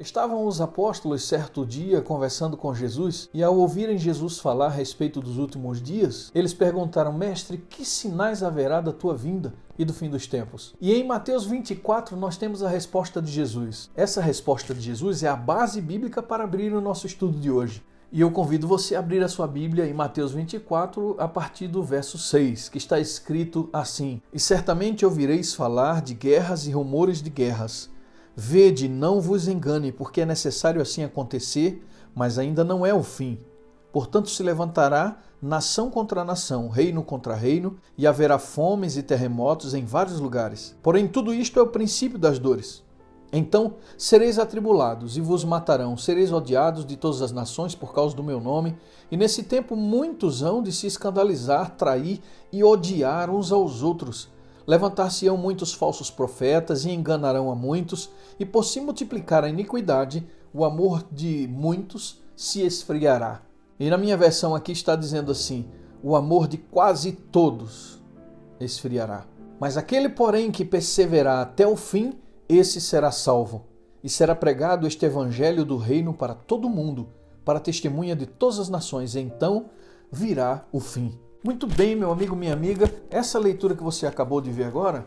Estavam os apóstolos certo dia conversando com Jesus e ao ouvirem Jesus falar a respeito dos últimos dias, eles perguntaram: Mestre, que sinais haverá da tua vinda e do fim dos tempos? E em Mateus 24 nós temos a resposta de Jesus. Essa resposta de Jesus é a base bíblica para abrir o nosso estudo de hoje. E eu convido você a abrir a sua Bíblia em Mateus 24, a partir do verso 6, que está escrito assim: E certamente ouvireis falar de guerras e rumores de guerras. Vede, não vos engane, porque é necessário assim acontecer, mas ainda não é o fim. Portanto, se levantará nação contra nação, reino contra reino, e haverá fomes e terremotos em vários lugares. Porém, tudo isto é o princípio das dores. Então sereis atribulados e vos matarão, sereis odiados de todas as nações por causa do meu nome, e nesse tempo muitos hão de se escandalizar, trair e odiar uns aos outros. Levantar-se-ão muitos falsos profetas e enganarão a muitos, e por se multiplicar a iniquidade, o amor de muitos se esfriará. E na minha versão aqui está dizendo assim: o amor de quase todos esfriará. Mas aquele, porém, que perseverar até o fim, esse será salvo. E será pregado este evangelho do reino para todo o mundo, para testemunha de todas as nações. Então virá o fim. Muito bem, meu amigo, minha amiga, essa leitura que você acabou de ver agora,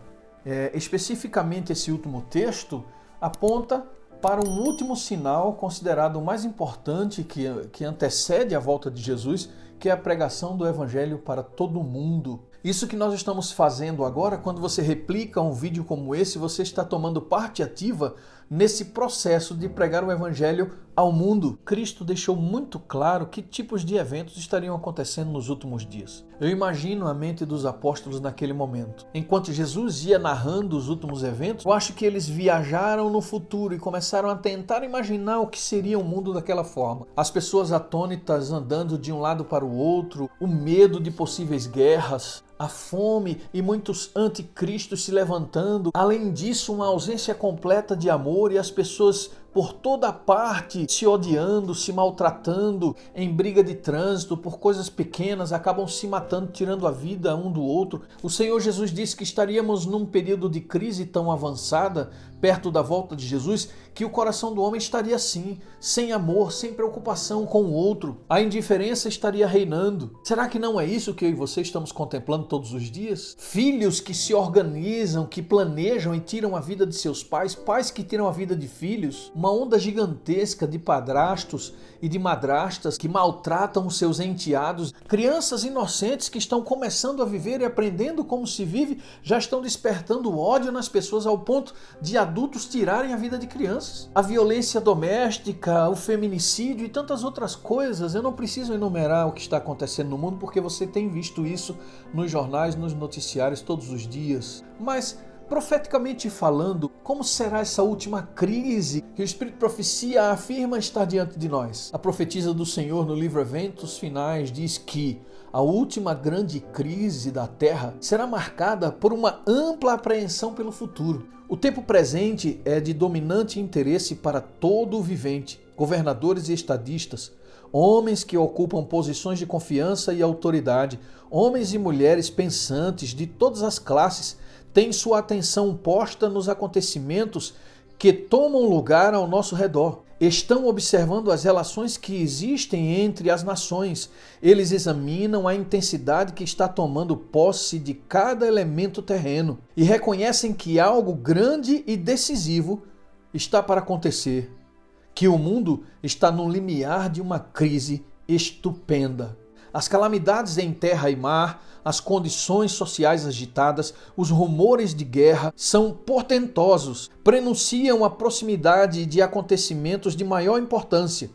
especificamente esse último texto, aponta para um último sinal considerado o mais importante que antecede a volta de Jesus, que é a pregação do evangelho para todo mundo. Isso que nós estamos fazendo agora, quando você replica um vídeo como esse, você está tomando parte ativa nesse processo de pregar o evangelho ao mundo. Cristo deixou muito claro que tipos de eventos estariam acontecendo nos últimos dias. Eu imagino a mente dos apóstolos naquele momento. Enquanto Jesus ia narrando os últimos eventos, eu acho que eles viajaram no futuro e começaram a tentar imaginar o que seria o mundo daquela forma. As pessoas atônitas andando de um lado para o outro, o medo de possíveis guerras, a fome e muitos anticristos se levantando. Além disso, uma ausência completa de amor e as pessoas por toda parte se odiando, se maltratando, em briga de trânsito, por coisas pequenas, acabam se matando, tirando a vida um do outro. O Senhor Jesus disse que estaríamos num período de crise tão avançada, perto da volta de Jesus, que o coração do homem estaria assim, sem amor, sem preocupação com o outro. A indiferença estaria reinando. Será que não é isso que eu e você estamos contemplando todos os dias? Filhos que se organizam, que planejam e tiram a vida de seus pais, pais que tiram a vida de filhos, uma onda gigantesca de padrastos e de madrastas que maltratam os seus enteados, crianças inocentes que estão começando a viver e aprendendo como se vive, já estão despertando ódio nas pessoas ao ponto de adultos tirarem a vida de crianças. A violência doméstica, o feminicídio e tantas outras coisas. Eu não preciso enumerar o que está acontecendo no mundo porque você tem visto isso nos jornais, nos noticiários todos os dias. Mas profeticamente falando, como será essa última crise que o Espírito de Profecia afirma estar diante de nós? A profetisa do Senhor no livro Eventos Finais diz que a última grande crise da Terra será marcada por uma ampla apreensão pelo futuro. O tempo presente é de dominante interesse para todo o vivente, governadores e estadistas, homens que ocupam posições de confiança e autoridade, homens e mulheres pensantes de todas as classes, têm sua atenção posta nos acontecimentos que tomam lugar ao nosso redor. Estão observando as relações que existem entre as nações. Eles examinam a intensidade que está tomando posse de cada elemento terreno e reconhecem que algo grande e decisivo está para acontecer, que o mundo está no limiar de uma crise estupenda. As calamidades em terra e mar, as condições sociais agitadas, os rumores de guerra são portentosos, prenunciam a proximidade de acontecimentos de maior importância.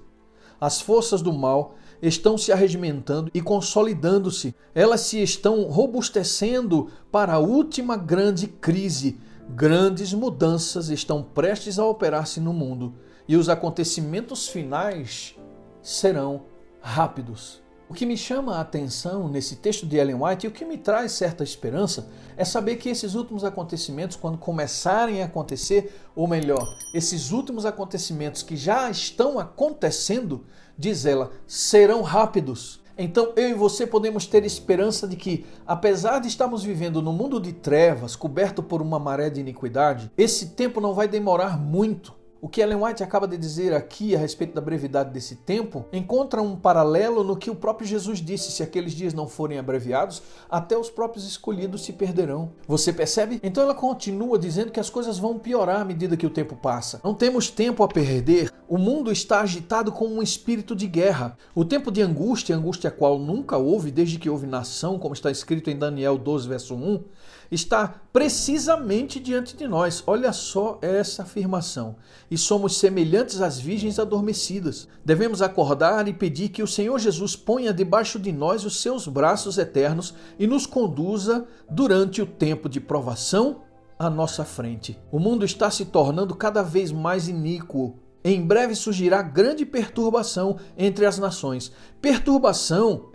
As forças do mal estão se arregimentando e consolidando-se. Elas se estão robustecendo para a última grande crise. Grandes mudanças estão prestes a operar-se no mundo e os acontecimentos finais serão rápidos. O que me chama a atenção nesse texto de Ellen White e o que me traz certa esperança é saber que esses últimos acontecimentos, quando começarem a acontecer, ou melhor, esses últimos acontecimentos que já estão acontecendo, diz ela, serão rápidos. Então eu e você podemos ter esperança de que, apesar de estarmos vivendo num mundo de trevas, coberto por uma maré de iniquidade, esse tempo não vai demorar muito. O que Ellen White acaba de dizer aqui a respeito da brevidade desse tempo encontra um paralelo no que o próprio Jesus disse: se aqueles dias não forem abreviados, até os próprios escolhidos se perderão. Você percebe? Então ela continua dizendo que as coisas vão piorar à medida que o tempo passa. Não temos tempo a perder. O mundo está agitado com um espírito de guerra. O tempo de angústia, angústia a qual nunca houve desde que houve nação, como está escrito em Daniel 12, verso 1, está precisamente diante de nós. Olha só essa afirmação. E somos semelhantes às virgens adormecidas. Devemos acordar e pedir que o Senhor Jesus ponha debaixo de nós os seus braços eternos e nos conduza durante o tempo de provação à nossa frente. O mundo está se tornando cada vez mais iníquo. Em breve surgirá grande perturbação entre as nações. Perturbação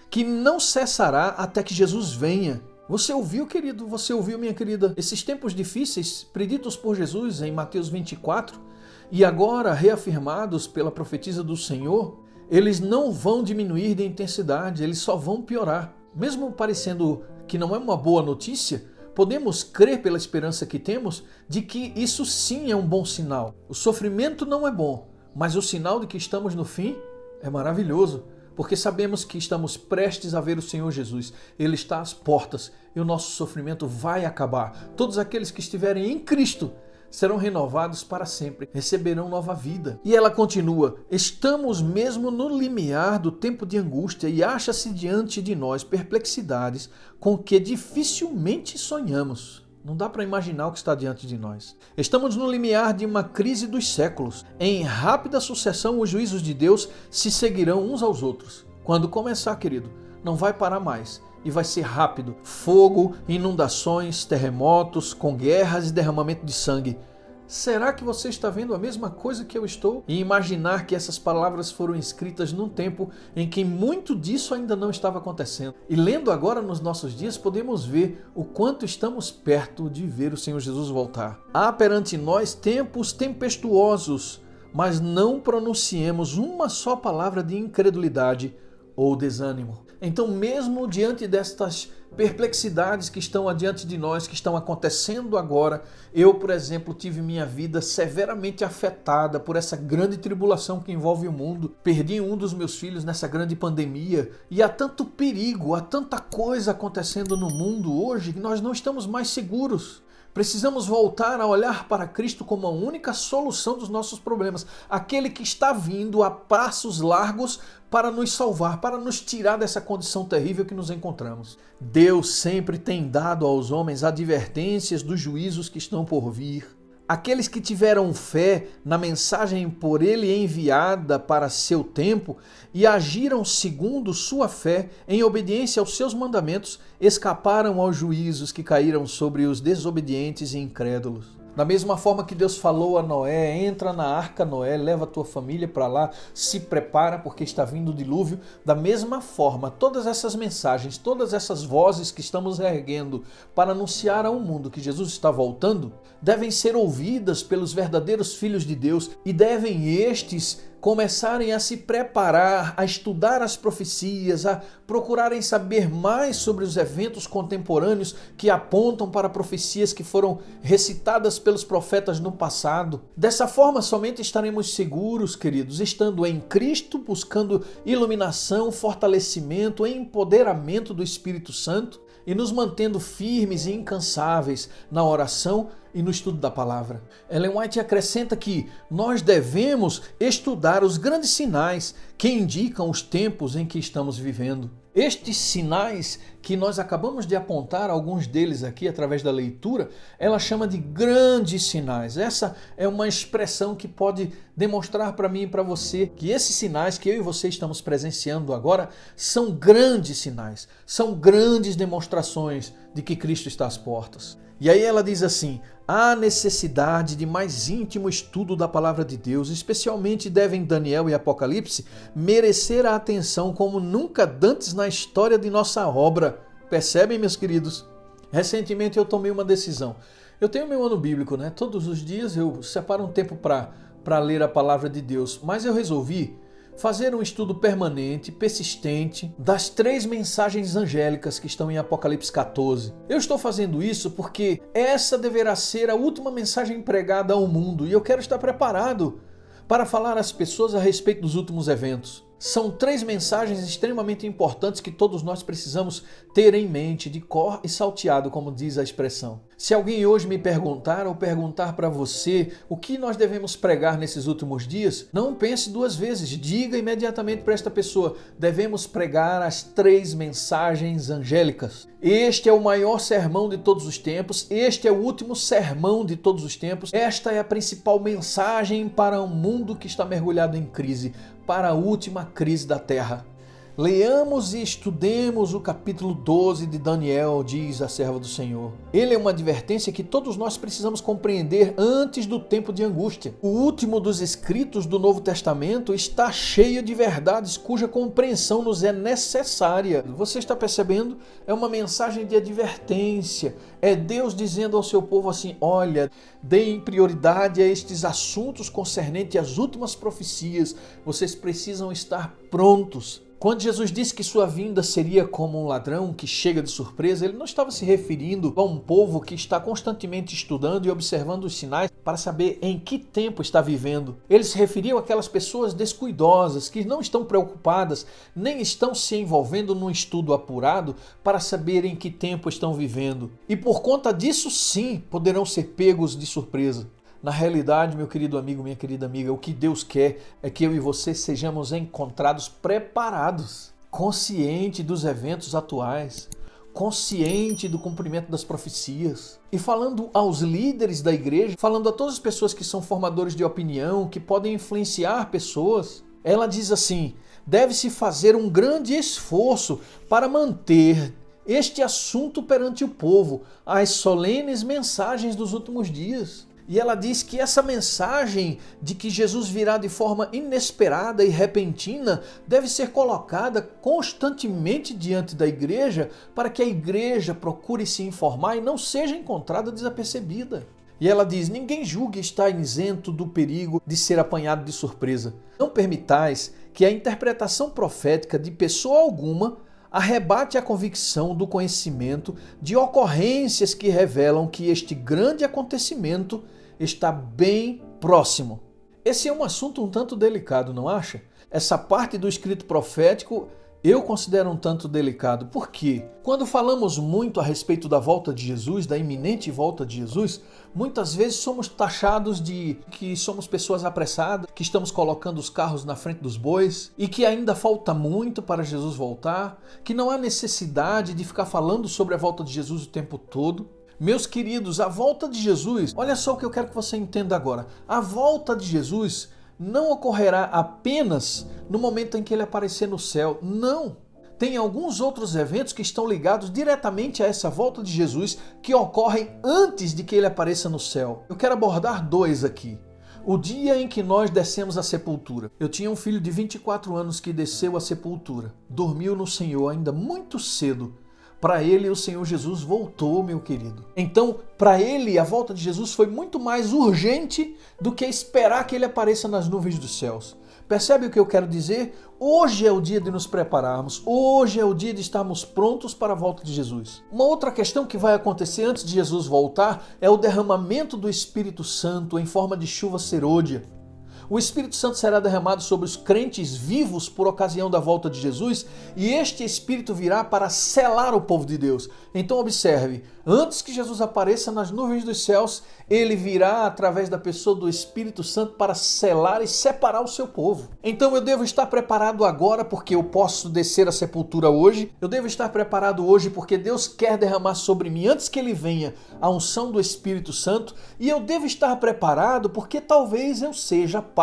que não cessará até que Jesus venha. Você ouviu, querido? Você ouviu, minha querida? Esses tempos difíceis, preditos por Jesus em Mateus 24 e agora reafirmados pela profetisa do Senhor, eles não vão diminuir de intensidade, eles só vão piorar. Mesmo parecendo que não é uma boa notícia, podemos crer pela esperança que temos de que isso sim é um bom sinal. O sofrimento não é bom, mas o sinal de que estamos no fim é maravilhoso. Porque sabemos que estamos prestes a ver o Senhor Jesus. Ele está às portas e o nosso sofrimento vai acabar. Todos aqueles que estiverem em Cristo serão renovados para sempre, receberão nova vida. E ela continua: estamos mesmo no limiar do tempo de angústia e acha-se diante de nós perplexidades com que dificilmente sonhamos. Não dá para imaginar o que está diante de nós. Estamos no limiar de uma crise dos séculos. Em rápida sucessão, os juízos de Deus se seguirão uns aos outros. Quando começar, querido, não vai parar mais. E vai ser rápido. Fogo, inundações, terremotos, com guerras e derramamento de sangue. Será que você está vendo a mesma coisa que eu estou? E imaginar que essas palavras foram escritas num tempo em que muito disso ainda não estava acontecendo. E lendo agora nos nossos dias, podemos ver o quanto estamos perto de ver o Senhor Jesus voltar. Há perante nós tempos tempestuosos, mas não pronunciemos uma só palavra de incredulidade ou desânimo. Então, mesmo diante destas perplexidades que estão adiante de nós, que estão acontecendo agora, eu, por exemplo, tive minha vida severamente afetada por essa grande tribulação que envolve o mundo. Perdi um dos meus filhos nessa grande pandemia e há tanto perigo, há tanta coisa acontecendo no mundo hoje que nós não estamos mais seguros. Precisamos voltar a olhar para Cristo como a única solução dos nossos problemas, aquele que está vindo a passos largos para nos salvar, para nos tirar dessa condição terrível que nos encontramos. Deus sempre tem dado aos homens advertências dos juízos que estão por vir. Aqueles que tiveram fé na mensagem por ele enviada para seu tempo e agiram segundo sua fé em obediência aos seus mandamentos, escaparam aos juízos que caíram sobre os desobedientes e incrédulos. Da mesma forma que Deus falou a Noé: entra na arca, Noé, leva a tua família para lá, se prepara porque está vindo o dilúvio. Da mesma forma, todas essas mensagens, todas essas vozes que estamos erguendo para anunciar ao mundo que Jesus está voltando, devem ser ouvidas pelos verdadeiros filhos de Deus e devem estes começarem a se preparar, a estudar as profecias, a procurarem saber mais sobre os eventos contemporâneos que apontam para profecias que foram recitadas pelos profetas no passado. Dessa forma, somente estaremos seguros, queridos, estando em Cristo, buscando iluminação, fortalecimento, empoderamento do Espírito Santo e nos mantendo firmes e incansáveis na oração e no estudo da palavra. Ellen White acrescenta que nós devemos estudar os grandes sinais que indicam os tempos em que estamos vivendo. Estes sinais que nós acabamos de apontar, alguns deles aqui através da leitura, ela chama de grandes sinais. Essa é uma expressão que pode demonstrar para mim e para você que esses sinais que eu e você estamos presenciando agora são grandes sinais, são grandes demonstrações de que Cristo está às portas. E aí ela diz assim: há necessidade de mais íntimo estudo da palavra de Deus, especialmente devem Daniel e Apocalipse merecer a atenção como nunca dantes na história de nossa obra. Percebem, meus queridos? Recentemente eu tomei uma decisão. Eu tenho meu ano bíblico, né? Todos os dias eu separo um tempo para ler a palavra de Deus, mas eu resolvi fazer um estudo permanente, persistente, das 3 mensagens angélicas que estão em Apocalipse 14. Eu estou fazendo isso porque essa deverá ser a última mensagem pregada ao mundo e eu quero estar preparado para falar às pessoas a respeito dos últimos eventos. São 3 mensagens extremamente importantes que todos nós precisamos ter em mente, de cor e salteado, como diz a expressão. Se alguém hoje me perguntar ou perguntar para você o que nós devemos pregar nesses últimos dias, não pense 2 vezes, diga imediatamente para esta pessoa: devemos pregar as 3 mensagens angélicas. Este é o maior sermão de todos os tempos, este é o último sermão de todos os tempos, esta é a principal mensagem para um mundo que está mergulhado em crise, para a última crise da Terra. Leamos e estudemos o capítulo 12 de Daniel, diz a serva do Senhor. Ele é uma advertência que todos nós precisamos compreender antes do tempo de angústia. O último dos escritos do Novo Testamento está cheio de verdades cuja compreensão nos é necessária. Você está percebendo? É uma mensagem de advertência. É Deus dizendo ao seu povo assim: olha, deem prioridade a estes assuntos concernentes às últimas profecias. Vocês precisam estar prontos. Quando Jesus disse que sua vinda seria como um ladrão que chega de surpresa, ele não estava se referindo a um povo que está constantemente estudando e observando os sinais para saber em que tempo está vivendo. Ele se referia àquelas pessoas descuidosas que não estão preocupadas, nem estão se envolvendo num estudo apurado para saber em que tempo estão vivendo. E por conta disso, sim, poderão ser pegos de surpresa. Na realidade, meu querido amigo, minha querida amiga, o que Deus quer é que eu e você sejamos encontrados preparados, consciente dos eventos atuais, consciente do cumprimento das profecias. E falando aos líderes da igreja, falando a todas as pessoas que são formadores de opinião, que podem influenciar pessoas, ela diz assim: deve-se fazer um grande esforço para manter este assunto perante o povo, as solenes mensagens dos últimos dias. E ela diz que essa mensagem de que Jesus virá de forma inesperada e repentina deve ser colocada constantemente diante da igreja para que a igreja procure se informar e não seja encontrada desapercebida. E ela diz: ninguém julgue estar isento do perigo de ser apanhado de surpresa. Não permitais que a interpretação profética de pessoa alguma arrebate a convicção do conhecimento de ocorrências que revelam que este grande acontecimento está bem próximo. Esse é um assunto um tanto delicado, não acha? Essa parte do escrito profético eu considero um tanto delicado. Por quê? Quando falamos muito a respeito da volta de Jesus, da iminente volta de Jesus, muitas vezes somos taxados de que somos pessoas apressadas, que estamos colocando os carros na frente dos bois e que ainda falta muito para Jesus voltar, que não há necessidade de ficar falando sobre a volta de Jesus o tempo todo. Meus queridos, a volta de Jesus, olha só o que eu quero que você entenda agora. A volta de Jesus não ocorrerá apenas no momento em que ele aparecer no céu. Não! Tem alguns outros eventos que estão ligados diretamente a essa volta de Jesus que ocorrem antes de que ele apareça no céu. Eu quero abordar 2 aqui. O dia em que nós descemos à sepultura. Eu tinha um filho de 24 anos que desceu à sepultura. Dormiu no Senhor ainda muito cedo. Para ele, o Senhor Jesus voltou, meu querido. Então, para ele, a volta de Jesus foi muito mais urgente do que esperar que ele apareça nas nuvens dos céus. Percebe o que eu quero dizer? Hoje é o dia de nos prepararmos. Hoje é o dia de estarmos prontos para a volta de Jesus. Uma outra questão que vai acontecer antes de Jesus voltar é o derramamento do Espírito Santo em forma de chuva serôdia. O Espírito Santo será derramado sobre os crentes vivos por ocasião da volta de Jesus e este Espírito virá para selar o povo de Deus. Então observe, antes que Jesus apareça nas nuvens dos céus, ele virá através da pessoa do Espírito Santo para selar e separar o seu povo. Então eu devo estar preparado agora porque eu posso descer à sepultura hoje. Eu devo estar preparado hoje porque Deus quer derramar sobre mim, antes que ele venha, a unção do Espírito Santo. E eu devo estar preparado porque talvez eu seja parte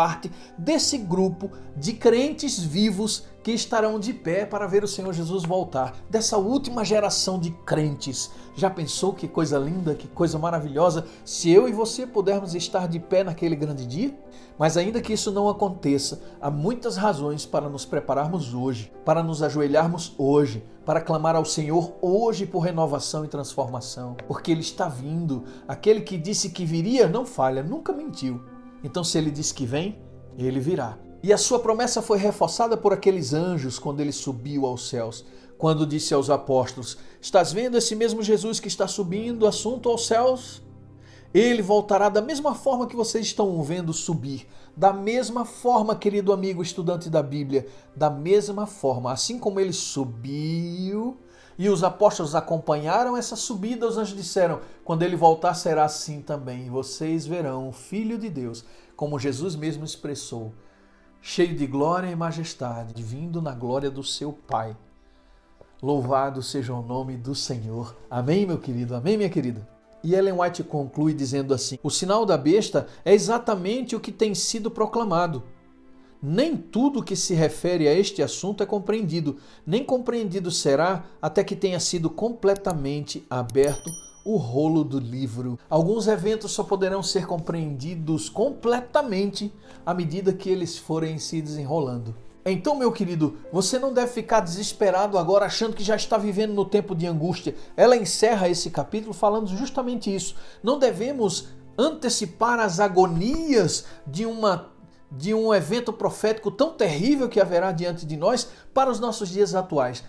desse grupo de crentes vivos que estarão de pé para ver o Senhor Jesus voltar. Dessa última geração de crentes. Já pensou que coisa linda, que coisa maravilhosa, se eu e você pudermos estar de pé naquele grande dia? Mas ainda que isso não aconteça, há muitas razões para nos prepararmos hoje, para nos ajoelharmos hoje, para clamar ao Senhor hoje por renovação e transformação. Porque Ele está vindo. Aquele que disse que viria não falha, nunca mentiu. Então se Ele disse que vem, Ele virá. E a sua promessa foi reforçada por aqueles anjos quando ele subiu aos céus. Quando disse aos apóstolos: estás vendo esse mesmo Jesus que está subindo assunto aos céus? Ele voltará da mesma forma que vocês estão o vendo subir. Da mesma forma, querido amigo estudante da Bíblia, da mesma forma, assim como ele subiu e os apóstolos acompanharam essa subida, os anjos disseram: quando ele voltar será assim também. E vocês verão o Filho de Deus, como Jesus mesmo expressou, cheio de glória e majestade, vindo na glória do seu Pai. Louvado seja o nome do Senhor. Amém, meu querido? Amém, minha querida? E Ellen White conclui dizendo assim: o sinal da besta é exatamente o que tem sido proclamado. Nem tudo que se refere a este assunto é compreendido, nem compreendido será até que tenha sido completamente aberto o rolo do livro. Alguns eventos só poderão ser compreendidos completamente à medida que eles forem se desenrolando. Então, meu querido, você não deve ficar desesperado agora achando que já está vivendo no tempo de angústia. Ela encerra esse capítulo falando justamente isso. Não devemos antecipar as agonias de um evento profético tão terrível que haverá diante de nós para os nossos dias atuais.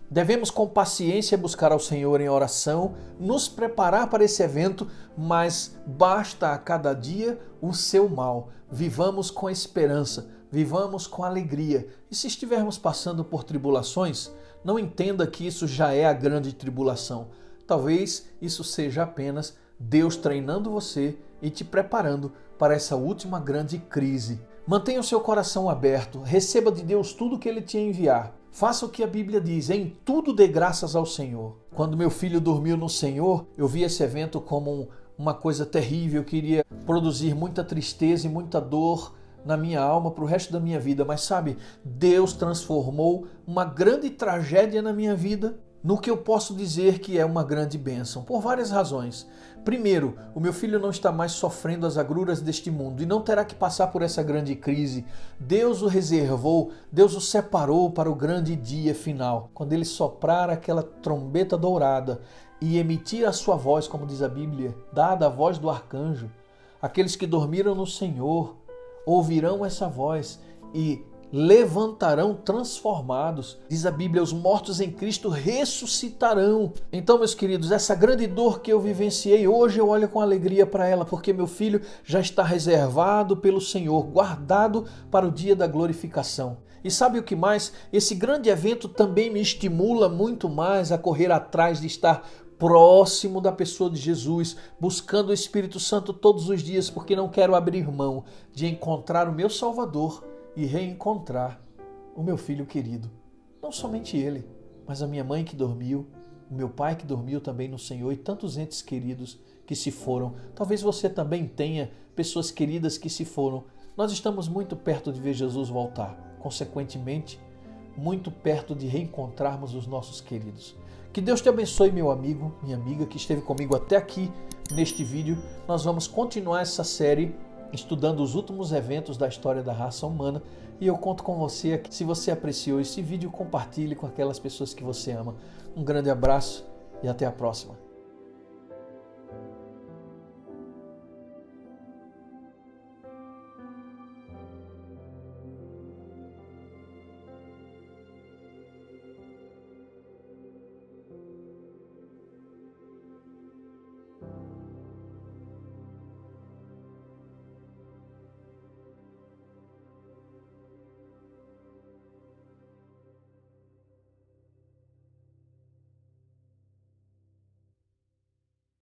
Devemos com paciência buscar ao Senhor em oração, nos preparar para esse evento, mas basta a cada dia o seu mal. Vivamos com esperança, vivamos com alegria. E se estivermos passando por tribulações, não entenda que isso já é a grande tribulação. Talvez isso seja apenas Deus treinando você e te preparando para essa última grande crise. Mantenha o seu coração aberto, receba de Deus tudo que Ele te enviar. Faça o que a Bíblia diz, em tudo dê graças ao Senhor. Quando meu filho dormiu no Senhor, eu vi esse evento como uma coisa terrível, que iria produzir muita tristeza e muita dor na minha alma para o resto da minha vida. Mas sabe, Deus transformou uma grande tragédia na minha vida no que eu posso dizer que é uma grande bênção, por várias razões. Primeiro, o meu filho não está mais sofrendo as agruras deste mundo e não terá que passar por essa grande crise. Deus o reservou, Deus o separou para o grande dia final, quando ele soprar aquela trombeta dourada e emitir a sua voz, como diz a Bíblia, dada a voz do arcanjo. Aqueles que dormiram no Senhor ouvirão essa voz e levantarão transformados. Diz a Bíblia, os mortos em Cristo ressuscitarão. Então, meus queridos, essa grande dor que eu vivenciei, hoje eu olho com alegria para ela, porque meu filho já está reservado pelo Senhor, guardado para o dia da glorificação. E sabe o que mais? Esse grande evento também me estimula muito mais a correr atrás de estar próximo da pessoa de Jesus, buscando o Espírito Santo todos os dias, porque não quero abrir mão de encontrar o meu Salvador e reencontrar o meu filho querido. Não somente ele, mas a minha mãe que dormiu, o meu pai que dormiu também no Senhor e tantos entes queridos que se foram. Talvez você também tenha pessoas queridas que se foram. Nós estamos muito perto de ver Jesus voltar. Consequentemente, muito perto de reencontrarmos os nossos queridos. Que Deus te abençoe, meu amigo, minha amiga que esteve comigo até aqui neste vídeo. Nós vamos continuar essa série estudando os últimos eventos da história da raça humana, e eu conto com você aqui. Se você apreciou esse vídeo, compartilhe com aquelas pessoas que você ama. Um grande abraço e até a próxima.